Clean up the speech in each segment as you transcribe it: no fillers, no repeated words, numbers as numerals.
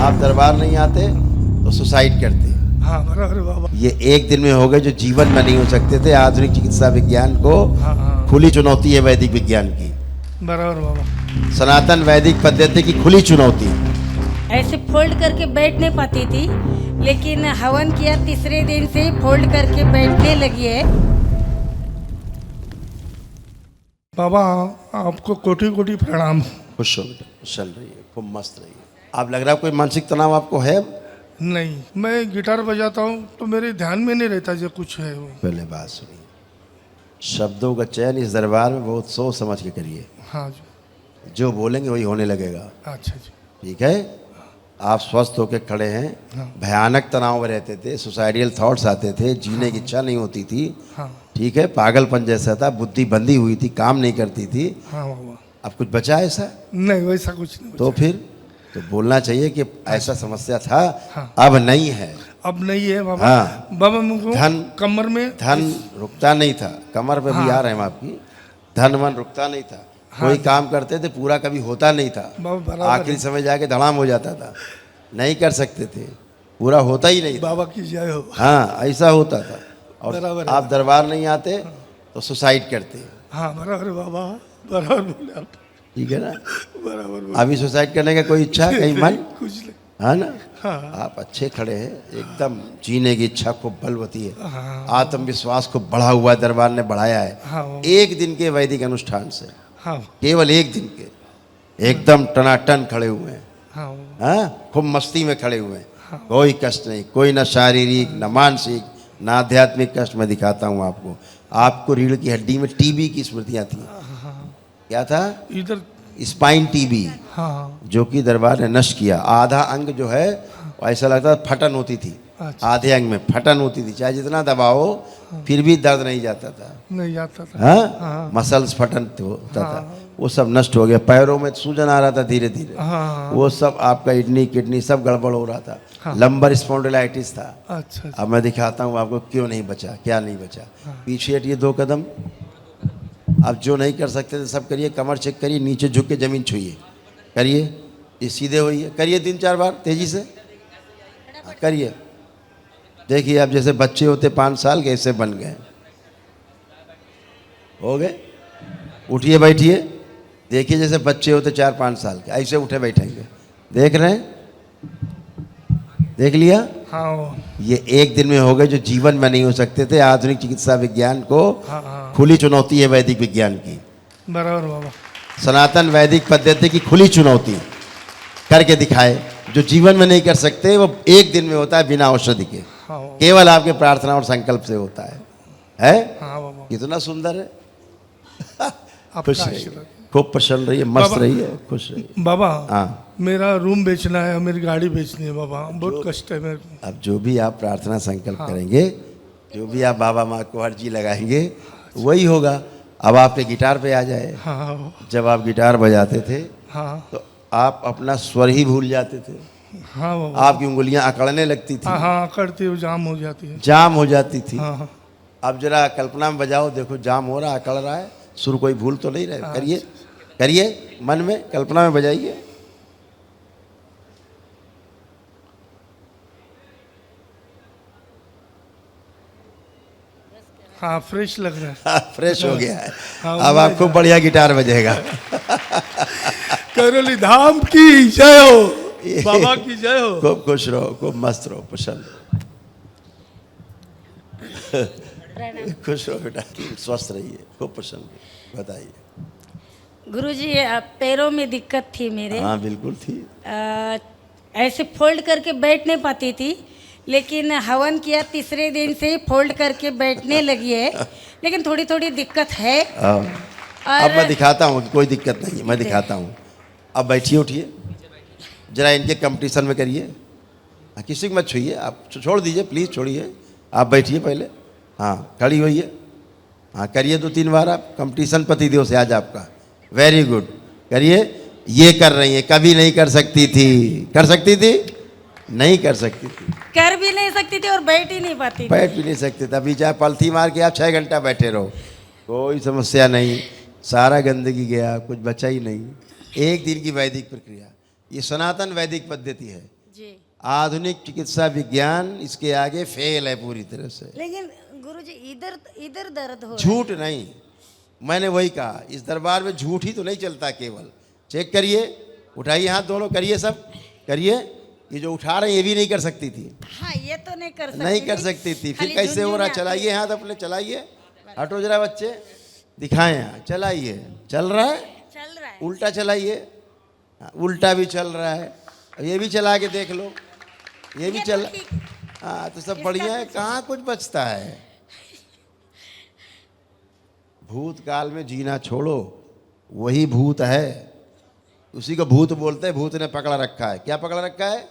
आप दरबार नहीं आते तो सुसाइड करते। हाँ बराबर बाबा। ये एक दिन में हो गए जो जीवन में नहीं हो सकते थे। आधुनिक चिकित्सा विज्ञान को हाँ खुली चुनौती है वैदिक विज्ञान की, बराबर बाबा। सनातन वैदिक पद्धति की खुली चुनौती। ऐसे फोल्ड करके बैठ नहीं पाती थी, लेकिन हवन किया तीसरे दिन से फोल्ड करके बैठने लगी है। बाबा आपको कोटि कोटि प्रणाम। खुश हो बेटा, चल रही है, खूब मस्त रही है। आप लग रहा है कोई मानसिक तनाव आपको है? नहीं, मैं गिटार बजाता हूँ तो मेरे ध्यान में नहीं रहता जो कुछ है वो। पहले बात सुनिए, शब्दों का चयन इस दरबार में बहुत सोच समझ के करिए। हाँ जी। जो बोलेंगे वही होने लगेगा। अच्छा जी। ठीक है, आप स्वस्थ होकर खड़े हैं। हाँ। भयानक तनाव में रहते थे, सुसाइडियल थॉट्स आते थे, जीने की इच्छा नहीं होती थी। हाँ ठीक है, पागलपन जैसा था, बुद्धि बंदी हुई थी, काम नहीं करती थी। हाँ बाबा। अब कुछ बचा ऐसा? नहीं वैसा कुछ नहीं तो बचा। फिर तो बोलना चाहिए कि ऐसा समस्या था, हाँ। अब नहीं है। अब नहीं है बाबा। हाँ। बाबा मुझको धन कमर में धन रुकता नहीं था, कमर पे भी हाँ। आ रहे हैं हम आपकी। धन मन रुकता नहीं था। हाँ। कोई काम करते थे पूरा कभी होता नहीं था, बाबा बराबर आखिरी है। समय जाके धड़ाम हो जाता था, नहीं कर सकते थे, पूरा होता ही नहीं था। बाबा की जय हो। हाँ, ऐसा होता था। और बराबर है। आप दरबार नहीं आते तो सुसाइड करते। हाँ बराबर बाबा, बराबर बोले आप। ठीक है ना? बराबर बोले। अभी सुसाइड करने का कोई इच्छा कहीं मन? कुछ नहीं। है ना? हाँ। आप अच्छे खड़े हैं, एकदम जीने की इच्छा खूब बलवती है। हाँ। आत्मविश्वास खूब बढ़ा हुआ है, दरबार ने बढ़ाया है। हाँ। एक दिन के वैदिक अनुष्ठान से, हाँ केवल एक दिन के, एकदम टनाटन खड़े हुए हैं। हाँ हाँ, खूब मस्ती में खड़े हुए हैं। कोई कष्ट नहीं, कोई ना शारीरिक ना मानसिक ना आध्यात्मिक कष्ट। मैं दिखाता हूँ आपको। आपको रीढ़ की हड्डी में टीबी की स्मृतियाँ थी। क्या था? इधर। स्पाइन टीबी, हाँ जो कि दरबार ने नष्ट किया। आधा अंग जो है ऐसा लगता था फटन होती थी। अच्छा। आधे अंग में फटन होती थी, चाहे जितना दबाओ फिर भी दर्द नहीं जाता था। नहीं जाता था। हाँ, हाँ। मसल्स फटन होता था, वो सब नष्ट हो गया। पैरों में सूजन आ रहा था धीरे धीरे, हाँ। वो सब आपका किडनी सब गड़बड़ हो रहा था। हाँ। लंबर स्पॉन्डिलाइटिस था। अच्छा। अब मैं दिखाता हूँ आपको क्यों नहीं बचा, क्या नहीं बचा। पीछे हटिए 2 कदम। अब जो नहीं कर सकते थे सब करिए। कमर चेक करिए, नीचे झुक के जमीन छुइए, करिए, ये सीधे होइए, करिए 3-4 बार तेजी से। हाँ, करिए। देखिए अब जैसे बच्चे होते 5 साल के, ऐसे बन गए, हो गए। उठिए बैठिए, देखिए जैसे बच्चे होते 4-5 साल के, ऐसे उठे बैठेंगे। देख रहे हैं? देख लिया? हाँ ये एक दिन में हो गए जो जीवन में नहीं हो सकते थे। आधुनिक चिकित्सा विज्ञान को हाँ खुली चुनौती है वैदिक विज्ञान की, बराबर बाबा। सनातन वैदिक पद्धति की खुली चुनौती करके दिखाए। जो जीवन में नहीं कर सकते वो एक दिन में होता है, बिना औषधि के, हाँ केवल आपके प्रार्थना और संकल्प से होता है? हाँ बाबा। कितना सुंदर है। आपका खुश रहिए, आशीर्वाद। खूब प्रसन्न रहिए, मस्त बाबा। रहिए, खुश रहिए। बाबा हाँ, मेरा रूम बेचना है, मेरी गाड़ी बेचनी है बाबा, बहुत कष्ट है मेरे को। अब जो भी आप प्रार्थना संकल्प करेंगे, जो भी आप बाबा माँ को अर्जी लगाएंगे, वही होगा। अब आप पे गिटार पे आ जाए। हाँ जब आप गिटार बजाते थे हाँ तो आप अपना स्वर ही भूल जाते थे। हाँ बाबा। आपकी उंगलियां अकड़ने लगती थी, हाँ हाँ करती है, जाम हो जाती है। जाम हो जाती थी। हाँ हाँ अब जरा कल्पना में बजाओ, देखो जाम हो रहा, अकड़ रहा है, सुर कोई भूल तो नहीं रहे। करिए, करिए, मन में कल्पना में बजाइए। हाँ फ्रेश लग रहा है। फ्रेश हो गया है। हाँ, अब आप खूब बढ़िया गिटार बजेगा। करौली धाम की जय हो, बाबा की जय हो। खूब खुश रहो, खूब मस्त रहो, प्रसन्न रहो। खुश रहो बेटा, स्वस्थ रहिए, खूब प्रसन्न रहिए। बताइए। गुरुजी, पैरों में दिक्कत थी मेरे। हाँ बिल्कुल थी। ऐसे फोल्ड करके बैठ नहीं पाती थी, लेकिन हवन किया तीसरे दिन से फोल्ड करके बैठने लगी है, लेकिन थोड़ी थोड़ी दिक्कत है। अब मैं दिखाता हूँ कि कोई दिक्कत नहीं है, मैं दिखाता हूँ। अब बैठिए, उठिए, जरा इनके कंपटीशन में करिए। हाँ, किसी को मत छुइए, आप छोड़ दीजिए, प्लीज़ छोड़िए। आप बैठिए पहले। हाँ, खड़ी होइए। हाँ, करिए 2-3 बार आप। कंपटीशन पतिदेव से आज आपका। वेरी गुड, करिए। ये कर रही है, कभी नहीं कर सकती थी। कर सकती थी? नहीं कर सकती थी। कर भी नहीं सकती थी और बैठ ही नहीं पाती थी। बैठ भी नहीं सकते थे। अभी चाहे पलथी मार के आप 6 घंटा बैठे रहो, कोई समस्या नहीं। सारा गंदगी गया, कुछ बचा ही नहीं। एक दिन की वैदिक प्रक्रिया, ये सनातन वैदिक पद्धति है। जी। आधुनिक चिकित्सा विज्ञान इसके आगे फेल है पूरी तरह से। लेकिन गुरुजी इधर इधर दर्द हो रहा झूठ नहीं, मैंने वही कहा, इस दरबार में झूठ ही तो नहीं चलता केवल। चेक करिए, उठाइए हाथ दोनों, करिए सब, करिए। ये जो उठा रहे हैं ये भी नहीं कर सकती थी, है। हाँ, ये तो नहीं कर सकती नहीं कर थी। सकती थी। फिर खाली कैसे हो रहा? झुनझुन चलाइए हाथ अपने, चलाइए, हटो जरा बच्चे, दिखाएं यहाँ, चलाइए, चल रहा है, चल रहा है। उल्टा चलाइए, हाँ, उल्टा भी चल रहा है, अब ये भी चला के देख लो, ये भी ये चल, तो ठीक। हाँ तो सब बढ़िया है, कहाँ कुछ बचता है। भूतकाल में जीना छोड़ो, वही भूत है, उसी को भूत बोलते हैं। भूत ने पकड़ा रखा है, क्या पकड़ा रखा है?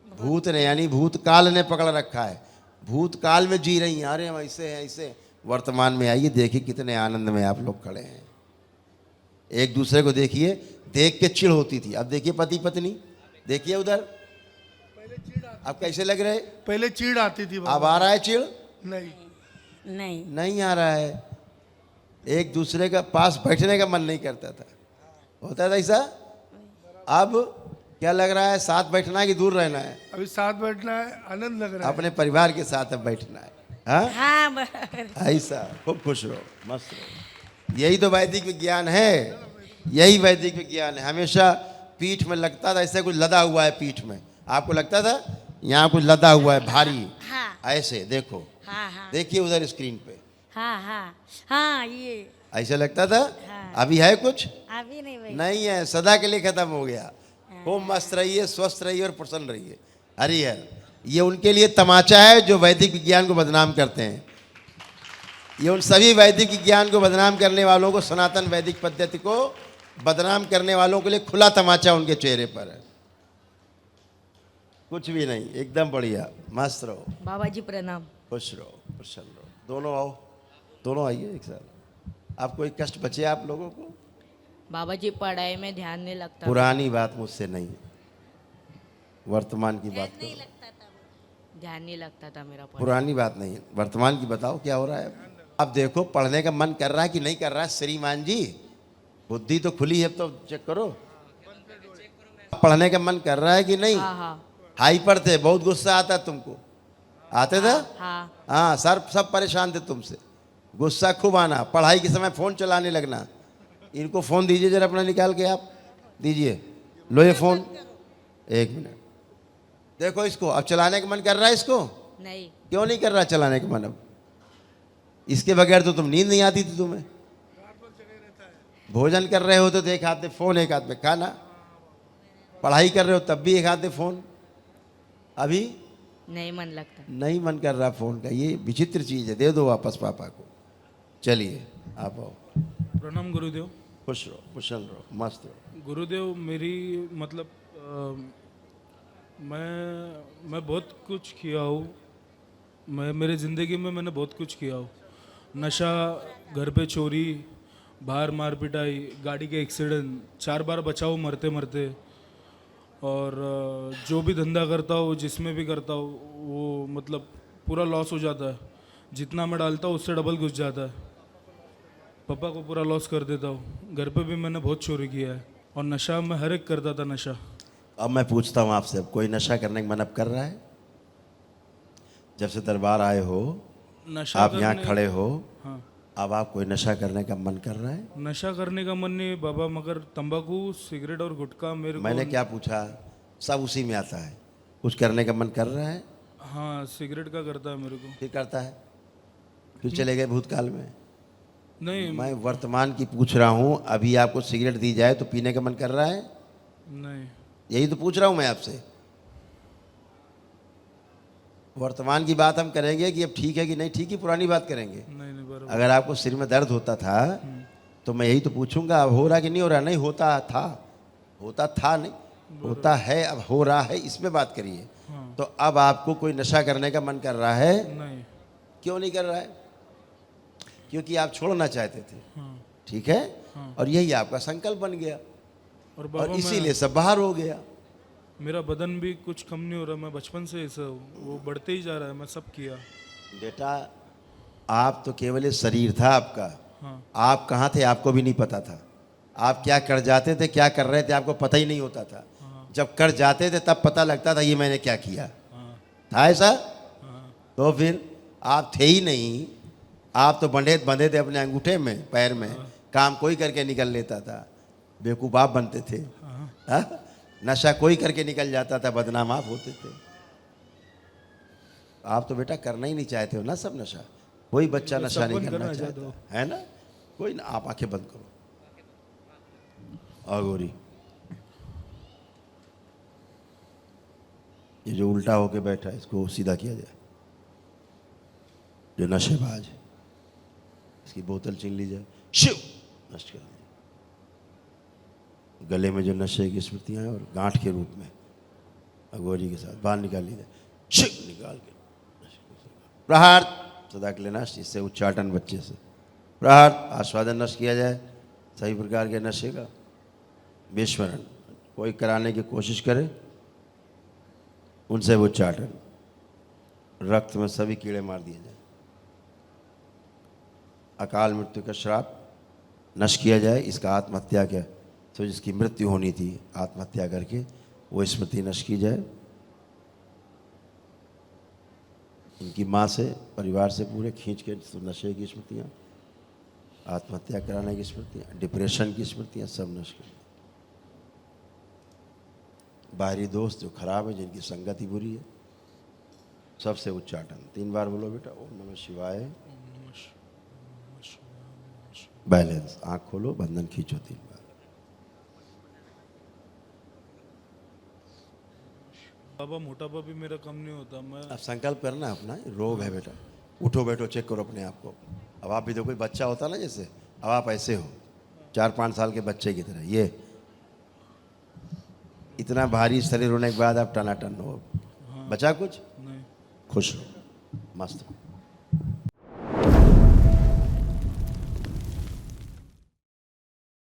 भूत ने, यानी भूतकाल ने पकड़ रखा है। भूतकाल में जी रही हैं, अरे हम ऐसे हैं ऐसे। वर्तमान में आइए, देखिए कितने आनंद में आप लोग खड़े हैं। एक दूसरे को देखिए, देख के चिढ़ होती थी, अब देखिए पति पत्नी, देखिए उधर, अब कैसे लग रहे? पहले चीड़ आती थी अब बाबा। आ रहा है चिढ़? नहीं, नहीं। नहीं आ रहा है। एक दूसरे का पास बैठने का मन नहीं करता था, होता था ऐसा। अब क्या लग रहा है? साथ बैठना है कि दूर रहना है? अभी साथ बैठना है, आनंद लग रहा है। अपने परिवार के साथ अब बैठना है। हाँ, हाँ, बराबर। ऐसा खूब खुश रहो, मस्त रहो। यही तो वैदिक विज्ञान है, यही वैदिक विज्ञान है। हमेशा पीठ में लगता था ऐसे कुछ लदा हुआ है, पीठ में आपको लगता था यहाँ कुछ लदा हुआ है भारी, हाँ, ऐसे देखो, हाँ, हाँ, देखिए उधर स्क्रीन पे, हाँ, हाँ, हाँ, ये ऐसे लगता था। हाँ। अभी है कुछ? अभी नहीं भाई। नहीं है, सदा के लिए खत्म हो गया। खूब मस्त रहिए, स्वस्थ रहिए और प्रसन्न रहिए। हरिहर, ये उनके लिए तमाचा है जो वैदिक विज्ञान को बदनाम करते हैं। ये उन सभी वैदिक विज्ञान को बदनाम करने वालों को, सनातन वैदिक पद्धति को बदनाम करने वालों के लिए खुला तमाचा उनके चेहरे पर है। कुछ भी नहीं, एकदम बढ़िया, मस्त रहो, बाबा जी प्रणाम। खुश रहो, प्रसन्न रहो। दोनों आओ, दोनों आइए एक साथ। आप कोई कष्ट बचे आप लोगों को? बाबा जी पढ़ाई में ध्यान नहीं लगता। पुरानी बात मुझसे नहीं, वर्तमान की बात करो। ध्यान नहीं लगता था मेरा पढ़ाई। पुरानी बात नहीं, वर्तमान की बताओ क्या हो रहा है। अब देखो, पढ़ने का मन कर रहा है कि नहीं कर रहा है? श्रीमान जी, बुद्धि तो खुली है, अब तो चेक करो। पढ़ने का मन कर रहा है कि नहीं? हाँ हाँ हाइपर थे, बहुत गुस्सा आता तुमको, आते था? हाँ। हाँ सर, सब परेशान थे तुमसे, गुस्सा खूब आना, पढ़ाई के समय फ़ोन चलाने लगना। इनको फ़ोन दीजिए जरा अपना निकाल के, आप दीजिए, लो ये फ़ोन, एक मिनट, देखो इसको, अब चलाने का मन कर रहा है इसको? नहीं। क्यों नहीं कर रहा चलाने का मन? अब इसके बगैर तो तुम, नींद नहीं आती थी तुम्हें। भोजन कर रहे हो तो एक हाथ में फ़ोन, एक हाथ में खाना, पढ़ाई कर रहे हो तब भी एक हाथ में फ़ोन। अभी नहीं मन लगता। नहीं मन कर रहा फ़ोन का, ये विचित्र चीज़ है, दे दो वापस पापा को। चलिए आप आओ। प्रणाम गुरुदेव। खुश रहो, कुशल रहो, मस्त रहो। गुरुदेव, मेरी मतलब मैं बहुत कुछ किया हूँ। मैं मेरे ज़िंदगी में मैंने बहुत कुछ किया हूँ। नशा, घर पे चोरी, बाहर मार पिटाई, गाड़ी के एक्सीडेंट, 4 बार बचा हूँ मरते मरते। और जो भी धंधा करता हूँ, जिसमें भी करता हूँ, वो मतलब पूरा लॉस हो जाता है। जितना मैं डालता हूँ उससे डबल घुस जाता है। पापा को पूरा लॉस कर देता हूँ। घर पे भी मैंने बहुत चोरी किया है, और नशा मैं हर एक करता था नशा। अब मैं पूछता हूँ आपसे, अब कोई नशा करने का मन अब कर रहा है? जब से दरबार आए हो, नशा आप यहाँ करने- खड़े हो, हाँ, अब आप कोई नशा करने का मन कर रहा है? नशा करने का मन नहीं बाबा, मगर तंबाकू, सिगरेट और गुटखा मेरे मैंने को। क्या पूछा, सब उसी में आता है। कुछ करने का मन कर रहा है? हाँ, सिगरेट का करता है मेरे को। फिर करता है, फिर चले गए भूतकाल में। नहीं मैं वर्तमान की पूछ रहा हूँ, अभी आपको सिगरेट दी जाए तो पीने का मन कर रहा है? नहीं। यही तो पूछ रहा हूँ मैं आपसे। वर्तमान की बात हम करेंगे कि अब ठीक है कि नहीं ठीक, ही पुरानी बात करेंगे। नहीं नहीं बराबर। अगर आपको सिर में दर्द होता था तो मैं यही तो पूछूंगा, अब हो रहा कि नहीं हो रहा? नहीं होता था, होता था नहीं, होता है, अब हो रहा है, इसमें बात करिए। हाँ। तो अब आपको कोई नशा करने का मन कर रहा है? नहीं। क्यों नहीं कर रहा है? क्योंकि आप छोड़ना चाहते थे, हाँ ठीक है, हाँ। और यही आपका संकल्प बन गया, और और बाबा इसीलिए सब बाहर हो गया। मेरा बदन भी कुछ कम नहीं हो रहा। मैं बचपन से ऐसा हूँ, वो बढ़ते ही जा रहा है। मैं सब किया। बेटा, आप तो केवल ये शरीर था आपका, हाँ आप कहाँ थे आपको भी नहीं पता था। आप क्या कर जाते थे, क्या कर रहे थे, आपको पता ही नहीं होता था। जब कर जाते थे तब पता लगता था ये मैंने क्या किया। हाँ था ऐसा? हाँ तो फिर आप थे ही नहीं, आप तो बंधे थे अपने अंगूठे में, पैर में। काम कोई करके निकल लेता था, बेवकूफ़ आप बनते थे। हाँ? नशा कोई करके निकल जाता था, बदनाम आप होते थे। आप तो बेटा करना ही नहीं चाहते हो ना सब नशा। कोई बच्चा नशा सब नहीं बंद करना करना चाहता चाहता हो। है ना। कोई ना, आप आंखें बंद करो। और गोरी, ये जो उल्टा होके बैठा है इसको सीधा किया जाए। जो नशेबाज है इसकी बोतल छीन ली जाए, शिव नष्ट कर दिया। गले में जो नशे की स्मृतियां हैं और गांठ के रूप में अघोरी के साथ बाहर निकाल ली जाए, शिव निकाल के प्रहार सदा के लिए नष्ट। इससे उच्चाटन बच्चे से प्रहार आस्वादन नष्ट किया जाए सभी प्रकार के नशे का। विस्मरण कोई कराने की कोशिश करे उनसे उच्चाटन। रक्त में सभी कीड़े मार दिए जाए। अकाल मृत्यु का श्राप नष्ट किया जाए। इसका आत्महत्या क्या तो जिसकी मृत्यु होनी थी आत्महत्या करके वो स्मृति नष्ट की जाए। इनकी माँ से परिवार से पूरे खींच के नशे की स्मृतियाँ, आत्महत्या कराने की स्मृतियाँ, डिप्रेशन की स्मृतियाँ सब नष्ट कर। बाहरी दोस्त जो खराब है, जिनकी संगति बुरी है, सबसे उच्चाटन 3 बार बोलो बेटा। ओम नमः शिवाय। बैलेंस, आँख खोलो, बंधन खींचो 3 बार। बाबा मोटापा भी मेरा कम नहीं होता। मैं अब संकल्प करना अपना, रोग है बेटा। उठो बैठो, चेक करो अपने आप को। अब आप भी तो कोई बच्चा होता ना जैसे, अब आप ऐसे हो 4-5 साल के बच्चे की तरह। ये इतना भारी शरीर होने के बाद आप टनाटन हो। बचा कुछ? नहीं। खुश रहो, मस्त रहो।